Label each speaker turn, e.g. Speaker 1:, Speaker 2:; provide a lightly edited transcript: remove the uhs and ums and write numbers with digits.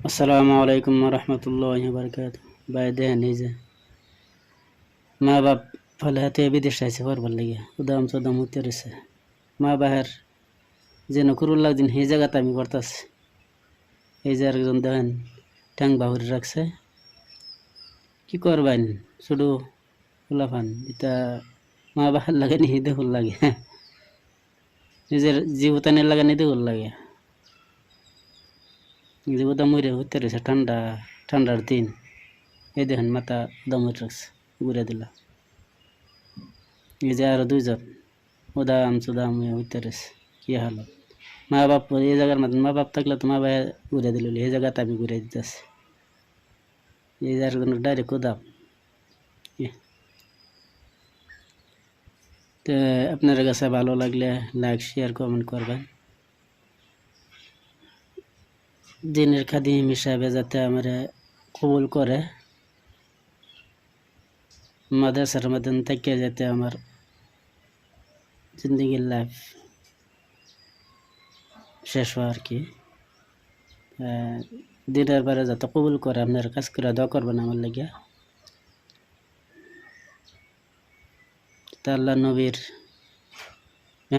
Speaker 1: আসসালামু আলাইকুম রহমতুল্লাহি বারাকাতু। ভাই দেখেন এই যে মা বাপ ফলে হাতে বিদেশ আইছে পড়বার লাগে উদাম চদাম হইতে রয়েছে মা বাহের যেন কুরুল লাগদিন সেই জায়গাতে আমি করতেছি। এই যে একজন দেখেন ঠ্যাং বাহুরি রাখছে কি করবেন শুধু ফুলাফান এটা মা বাহের লাগে নি দেখুন লাগে নিজের জীবতানের লাগে নি দেখুন লাগে জীবতা মরে হইতে রয়েছে ঠান্ডার দিন। এই দেখেন মাথা দম রাখছে ঘুরে দিলা। এই যে আরো দুইজন উদাম চুদাম হইতে রয়েছে কি হালত মা বাপ এই জায়গার মধ্যে মা বাপ থাকলে তো মা বাবা ঘুরে দিল এই জায়গাতে আমি ঘুরে দিতেছি। এই জায়গার ডাইরেক্ট উদাম। তো আপনার কাছে ভালো লাগলে লাইক শেয়ার কমেন্ট করবেন। দিনের খাদিম হিসাবে যাতে আমার কবুল করে মাদ্রাসার মধ্যে থেকে যাতে আমার জিন্দগির লাইফ শেষ হয় আর কি। দিনের বারে যাতে কবুল করে আপনার কাজ করে দোয়া করবেন আমার লাগিয়া। তা আল্লাহ নবীর